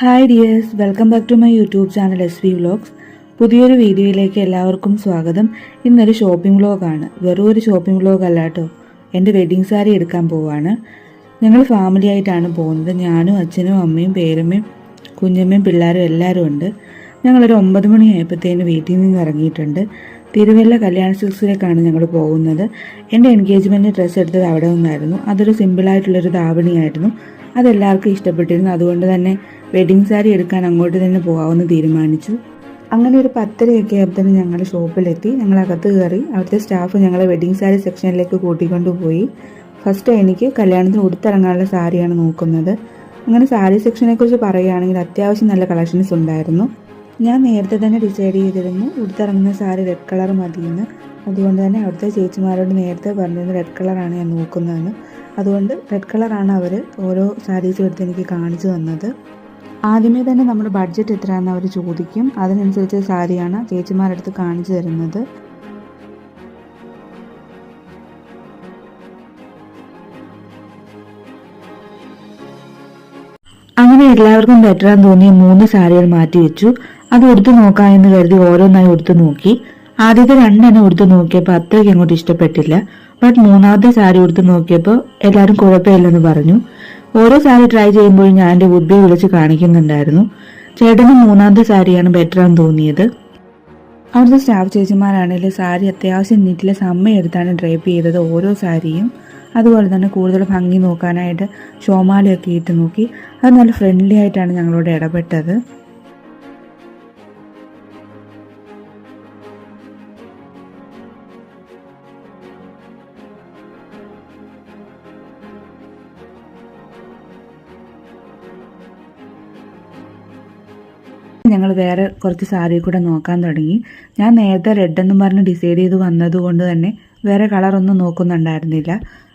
Hi dears, welcome back to my YouTube channel SV vlogs. പുതിയൊരു വീഡിയോയിലേക്ക് എല്ലാവർക്കും സ്വാഗതം. ഇന്നൊരു ഷോപ്പിംഗ് വ്ലോഗാണ്. വെറും ഒരു ഷോപ്പിംഗ് വ്ലോഗ് അല്ല കേട്ടോ, എൻ്റെ വെഡ്ഡിങ് സാരി എടുക്കാൻ പോവാണ്. ഞങ്ങൾ ഫാമിലി ആയിട്ടാണ് പോകുന്നത്. ഞാനും അച്ഛനും അമ്മയും പേരമ്മയും കുഞ്ഞമ്മയും പിള്ളേരും എല്ലാവരും ഉണ്ട്. ഞങ്ങളൊരു 9 മണിയായപ്പോഴത്തേന് വീട്ടിൽ നിന്ന് ഇറങ്ങിയിട്ടുണ്ട്. തിരുവല്ല കല്യാണ സിൽക്സിലേക്കാണ് ഞങ്ങൾ പോകുന്നത്. എൻ്റെ എൻഗേജ്മെൻറ്റ് ഡ്രസ്സ് എടുത്തത് അവിടെ നിന്നായിരുന്നു. അതൊരു സിമ്പിളായിട്ടുള്ളൊരു ധാവണിയായിരുന്നു. അതെല്ലാവർക്കും ഇഷ്ടപ്പെട്ടിരുന്നു. അതുകൊണ്ട് തന്നെ വെഡ്ഡിങ് സാരി എടുക്കാൻ അങ്ങോട്ട് തന്നെ പോകാമെന്ന് തീരുമാനിച്ചു. അങ്ങനെ ഒരു 10:30 ആയപ്പോഴത്തേന് ഞങ്ങൾ ഷോപ്പിലെത്തി. ഞങ്ങൾ അകത്ത് കയറി. അവിടുത്തെ സ്റ്റാഫ് ഞങ്ങളെ വെഡ്ഡിങ് സാരി സെക്ഷനിലേക്ക് കൂട്ടിക്കൊണ്ടുപോയി. ഫസ്റ്റ് എനിക്ക് കല്യാണത്തിന് ഉടുത്തിറങ്ങാനുള്ള സാരിയാണ് നോക്കുന്നത്. അങ്ങനെ സാരി സെക്ഷനെ കുറിച്ച് പറയുകയാണെങ്കിൽ അത്യാവശ്യം നല്ല കളക്ഷൻസ് ഉണ്ടായിരുന്നു. ഞാൻ നേരത്തെ തന്നെ ഡിസൈഡ് ചെയ്തിരുന്നു ഉടുത്തിറങ്ങുന്ന സാരി റെഡ് കളർ മതിയെന്ന്. അതുകൊണ്ട് തന്നെ അവിടുത്തെ ചേച്ചിമാരോട് നേരത്തെ പറഞ്ഞിരുന്നു റെഡ് കളറാണ് ഞാൻ നോക്കുന്നതെന്ന്. അതുകൊണ്ട് റെഡ് കളറാണ് അവർ ഓരോ സാരീസും എടുത്ത് എനിക്ക് കാണിച്ചു തന്നത്. ആദ്യമേ തന്നെ നമ്മുടെ ബഡ്ജറ്റ് എത്രയാണെന്ന് അവർ ചോദിക്കും. അതിനനുസരിച്ച് സാരിയാണ് ചേച്ചിമാരെടുത്ത് കാണിച്ചു തരുന്നത്. അങ്ങനെ എല്ലാവർക്കും ബെറ്ററാന്ന് തോന്നിയ 3 സാരികൾ മാറ്റി വെച്ചു. അത് ഉടുത്ത് നോക്കാമെന്ന് കരുതി ഓരോന്നായി ഉടുത്ത് നോക്കി. ആദ്യത്തെ 2 ഉടുത്ത് നോക്കിയപ്പോൾ അത്രയ്ക്ക് അങ്ങോട്ട് ഇഷ്ടപ്പെട്ടില്ല. ബട്ട് 3ാമത്തെ സാരി ഉടുത്ത് നോക്കിയപ്പോൾ എല്ലാവരും കുഴപ്പമില്ലെന്ന് പറഞ്ഞു. ഓരോ സാരി ട്രൈ ചെയ്യുമ്പോഴും ഞാൻ എൻ്റെ ബുദ്ധി വിളിച്ച് കാണിക്കുന്നുണ്ടായിരുന്നു. ചേട്ടന് 3ാമത്തെ സാരിയാണ് ബെറ്ററാന്ന് തോന്നിയത്. അവിടുത്തെ സ്റ്റാഫ് ചേച്ചിമാരാണെങ്കിൽ സാരി അത്യാവശ്യം നീറ്റിലെ സമയം ഡ്രൈപ്പ് ചെയ്തത് ഓരോ സാരിയും. അതുപോലെ തന്നെ കൂടുതൽ ഭംഗി നോക്കാനായിട്ട് ഷോമാലയൊക്കെ ഇട്ട് നോക്കി. അത് നല്ല ഫ്രണ്ട്ലി ആയിട്ടാണ് ഞങ്ങളോട് ഇടപെട്ടത്. ഞങ്ങൾ വേറെ കുറച്ച് സാരി കൂടെ നോക്കാൻ തുടങ്ങി. ഞാൻ നേരത്തെ റെഡ് എന്നും പറഞ്ഞ് ഡിസൈഡ് ചെയ്ത് വന്നതുകൊണ്ട് തന്നെ വേറെ കളറൊന്നും നോക്കുന്നുണ്ടായിരുന്നില്ല.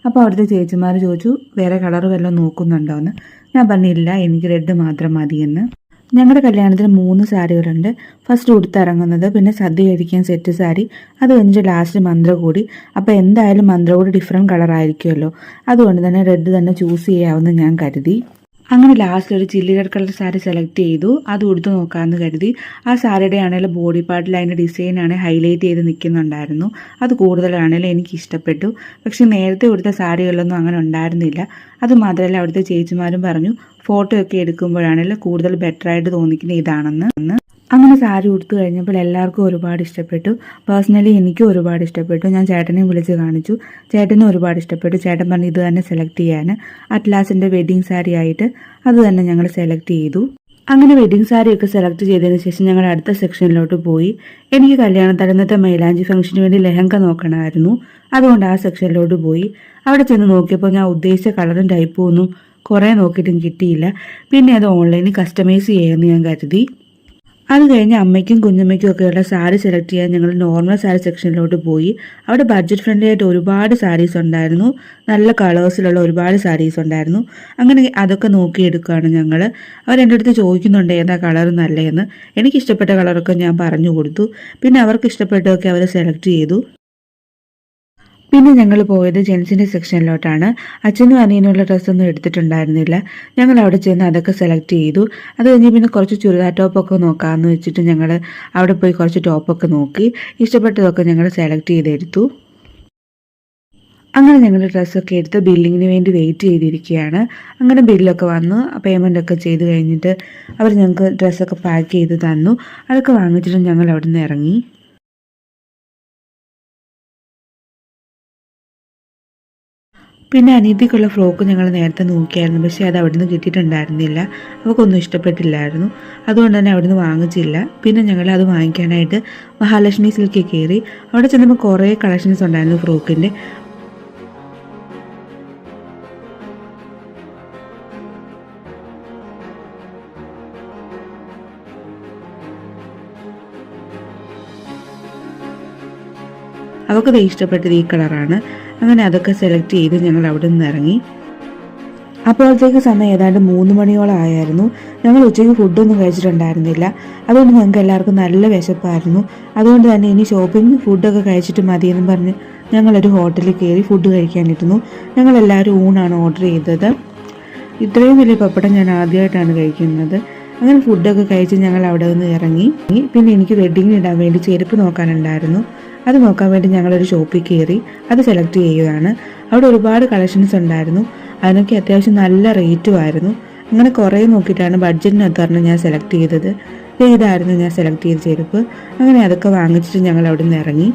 അപ്പോൾ അവിടുത്തെ ചേച്ചിമാർ ചോദിച്ചു വേറെ കളർ വല്ലതും നോക്കുന്നുണ്ടോ എന്ന്. ഞാൻ പറഞ്ഞില്ല, എനിക്ക് റെഡ് മാത്രം മതിയെന്ന്. ഞങ്ങളുടെ കല്യാണത്തിന് 3 സാരികളുണ്ട്. ഫസ്റ്റ് ഉടുത്തിറങ്ങുന്നത്, പിന്നെ സദ്യ കഴിക്കാൻ സെറ്റ് സാരി, അത് കഴിഞ്ഞിട്ട് ലാസ്റ്റ് മന്ത്രകോടി. അപ്പോൾ എന്തായാലും മന്ത്രകോടി ഡിഫറെൻറ്റ് കളർ ആയിരിക്കുമല്ലോ, അതുകൊണ്ട് തന്നെ റെഡ് തന്നെ ചൂസ് ചെയ്യാമെന്ന് ഞാൻ കരുതി. അങ്ങനെ ലാസ്റ്റ് ഒരു chilli red colour sari select ചെയ്തു. അത് ഉടുത്ത് നോക്കാമെന്ന് കരുതി. ആ സാരിയുടെ ആണെങ്കിലും ബോഡി പാർട്ടിൽ അതിൻ്റെ ഡിസൈനാണ് ഹൈലൈറ്റ് ചെയ്ത് നിൽക്കുന്നുണ്ടായിരുന്നു. അത് കൂടുതലാണെങ്കിലും എനിക്ക് ഇഷ്ടപ്പെട്ടു. പക്ഷെ നേരത്തെ ഉടുത്ത സാരികളിലൊന്നും അങ്ങനെ ഉണ്ടായിരുന്നില്ല. അതുമാത്രമല്ല അവിടുത്തെ ചേച്ചിമാരും പറഞ്ഞു ഫോട്ടോ ഒക്കെ എടുക്കുമ്പോഴാണെങ്കിലും കൂടുതൽ ബെറ്ററായിട്ട് തോന്നിക്കുന്നത് ഇതാണെന്ന്. അങ്ങനെ സാരി ഉടുത്തു കഴിഞ്ഞപ്പോൾ എല്ലാവർക്കും ഒരുപാട് ഇഷ്ടപ്പെട്ടു. പേഴ്സണലി എനിക്കും ഒരുപാട് ഇഷ്ടപ്പെട്ടു. ഞാൻ ചേട്ടനെയും വിളിച്ച് കാണിച്ചു. ചേട്ടനും ഒരുപാട് ഇഷ്ടപ്പെട്ടു. ചേട്ടൻ പറഞ്ഞു ഇത് തന്നെ സെലക്ട് ചെയ്യാൻ. അറ്റ്ലാസിൻ്റെ വെഡ്ഡിങ് സാരി ആയിട്ട് അത് തന്നെ ഞങ്ങൾ സെലക്ട് ചെയ്തു. അങ്ങനെ വെഡ്ഡിങ് സാരിയൊക്കെ സെലക്ട് ചെയ്തതിന് ശേഷം ഞങ്ങൾ അടുത്ത സെക്ഷനിലോട്ട് പോയി. എനിക്ക് കല്യാണത്തലേന്നത്തെ മൈലാഞ്ചി ഫംഗ്ഷന് വേണ്ടി ലെഹങ്ക നോക്കണമായിരുന്നു. അതുകൊണ്ട് ആ സെക്ഷനിലോട്ട് പോയി. അവിടെ ചെന്ന് നോക്കിയപ്പോൾ ഞാൻ ഉദ്ദേശിച്ച കളറും ടൈപ്പും ഒന്നും കുറേ നോക്കിയിട്ടും കിട്ടിയില്ല. പിന്നെ അത് ഓൺലൈനിൽ കസ്റ്റമൈസ് ചെയ്യാമെന്ന് ഞാൻ കരുതി. അത് കഴിഞ്ഞ് അമ്മയ്ക്കും കുഞ്ഞമ്മയ്ക്കും ഒക്കെയുള്ള സാരി സെലക്ട് ചെയ്യാൻ ഞങ്ങൾ നോർമൽ സാരി സെക്ഷനിലോട്ട് പോയി. അവിടെ ബഡ്ജറ്റ് ഫ്രണ്ട്ലി ആയിട്ട് ഒരുപാട് സാരീസ് ഉണ്ടായിരുന്നു. നല്ല കളേഴ്സിലുള്ള ഒരുപാട് സാരീസ് ഉണ്ടായിരുന്നു. അങ്ങനെ അതൊക്കെ നോക്കിയെടുക്കുകയാണ് ഞങ്ങൾ. അവരെൻ്റെ അടുത്ത് ചോദിക്കുന്നുണ്ട് ഏതാ കളർ നല്ലതെന്ന്. എനിക്കിഷ്ടപ്പെട്ട കളറൊക്കെ ഞാൻ പറഞ്ഞു കൊടുത്തു. പിന്നെ അവർക്ക് ഇഷ്ടപ്പെട്ടതൊക്കെ അവർ സെലക്ട് ചെയ്തു. പിന്നെ ഞങ്ങൾ പോയത് ജെൻസിൻ്റെ സെക്ഷനിലോട്ടാണ്. അച്ഛനും അനിയനുള്ള ഡ്രസ്സൊന്നും എടുത്തിട്ടുണ്ടായിരുന്നില്ല. ഞങ്ങൾ അവിടെ ചെന്ന് അതൊക്കെ സെലക്ട് ചെയ്തു. അത് കഴിഞ്ഞ് പിന്നെ കുറച്ച് ചുരിദാർ ടോപ്പൊക്കെ നോക്കാമെന്ന് വെച്ചിട്ട് ഞങ്ങൾ അവിടെ പോയി കുറച്ച് ടോപ്പൊക്കെ നോക്കി. ഇഷ്ടപ്പെട്ടതൊക്കെ ഞങ്ങൾ സെലക്ട് ചെയ്തെടുത്തു. അങ്ങനെ ഞങ്ങൾ ഡ്രസ്സൊക്കെ എടുത്ത് ബില്ലിങ്ങിന് വേണ്ടി വെയിറ്റ് ചെയ്തിരിക്കുകയാണ്. അങ്ങനെ ബില്ലൊക്കെ വന്നു. പേയ്മെൻറ്റൊക്കെ ചെയ്ത് കഴിഞ്ഞിട്ട് അവർ ഞങ്ങൾക്ക് ഡ്രസ്സൊക്കെ പാക്ക് ചെയ്ത് തന്നു. അതൊക്കെ വാങ്ങിച്ചിട്ട് ഞങ്ങൾ അവിടെ നിന്ന് ഇറങ്ങി. പിന്നെ അനീതിക്കുള്ള ഫ്രോക്ക് ഞങ്ങൾ നേരത്തെ നോക്കിയായിരുന്നു. പക്ഷേ അത് അവിടെ നിന്ന് കിട്ടിയിട്ടുണ്ടായിരുന്നില്ല. അവൾക്കൊന്നും ഇഷ്ടപ്പെട്ടില്ലായിരുന്നു. അതുകൊണ്ട് തന്നെ അവിടെ നിന്ന് വാങ്ങിച്ചില്ല. പിന്നെ ഞങ്ങൾ അത് വാങ്ങിക്കാനായിട്ട് മഹാലക്ഷ്മി സിൽക്കിൽ കയറി. അവിടെ ചെന്നപ്പോൾ കുറേ കളക്ഷൻസ് ഉണ്ടായിരുന്നു ഫ്രോക്കിൻ്റെ. അവൾക്ക് ഇഷ്ടപ്പെട്ടത് ഈ കളറാണ്. അങ്ങനെ അതൊക്കെ സെലക്ട് ചെയ്ത് ഞങ്ങൾ അവിടെ നിന്ന് ഇറങ്ങി. അപ്പോഴത്തേക്ക് സമയം ഏതാണ്ട് 3 മണിയോളം ആയായിരുന്നു. ഞങ്ങൾ ഉച്ചയ്ക്ക് ഫുഡൊന്നും കഴിച്ചിട്ടുണ്ടായിരുന്നില്ല. അതുകൊണ്ട് ഞങ്ങൾക്ക് എല്ലാവർക്കും നല്ല വിശപ്പായിരുന്നു. അതുകൊണ്ട് തന്നെ ഇനി ഷോപ്പിംഗ് ഫുഡൊക്കെ കഴിച്ചിട്ട് മതിയെന്ന് പറഞ്ഞ് ഞങ്ങളൊരു ഹോട്ടലിൽ കയറി ഫുഡ് കഴിക്കാനിരുന്നു. ഞങ്ങളെല്ലാവരും ഊണാണ് ഓർഡർ ചെയ്തത്. ഇത്രയും വലിയ പപ്പടം ഞാൻ ആദ്യമായിട്ടാണ് കഴിക്കുന്നത്. അങ്ങനെ ഫുഡൊക്കെ കഴിച്ച് ഞങ്ങൾ അവിടെ നിന്ന് ഇറങ്ങി. പിന്നെ എനിക്ക് വെഡ്ഡിങ്ങിന് ഇടാൻ വേണ്ടി ചെരുപ്പ് നോക്കാനുണ്ടായിരുന്നു. അത് നോക്കാൻ വേണ്ടി ഞങ്ങളൊരു ഷോപ്പിൽ കയറി അത് സെലക്ട് ചെയ്യുകയാണ്. അവിടെ ഒരുപാട് കളക്ഷൻസ് ഉണ്ടായിരുന്നു. അതിനൊക്കെ അത്യാവശ്യം നല്ല റേറ്റും ആയിരുന്നു. അങ്ങനെ കുറേ നോക്കിയിട്ടാണ് ബഡ്ജറ്റിനൊത്തറിന് ഞാൻ സെലക്ട് ചെയ്തത്. ഇതായിരുന്നു ഞാൻ സെലക്ട് ചെയ്ത ചെരുപ്പ്. അങ്ങനെ അതൊക്കെ വാങ്ങിച്ചിട്ട് ഞങ്ങൾ അവിടെ നിന്ന് ഇറങ്ങി.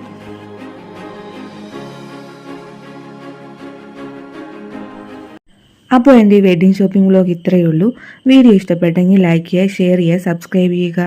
അപ്പോൾ എൻ്റെ ഈ വെഡ്ഡിങ് ഷോപ്പിംഗ് വ്ലോഗ് ഇത്രയേ ഉള്ളൂ. വീഡിയോ ഇഷ്ടപ്പെട്ടെങ്കിൽ ലൈക്ക് ചെയ്യുക, ഷെയർ ചെയ്യുക, സബ്സ്ക്രൈബ് ചെയ്യുക.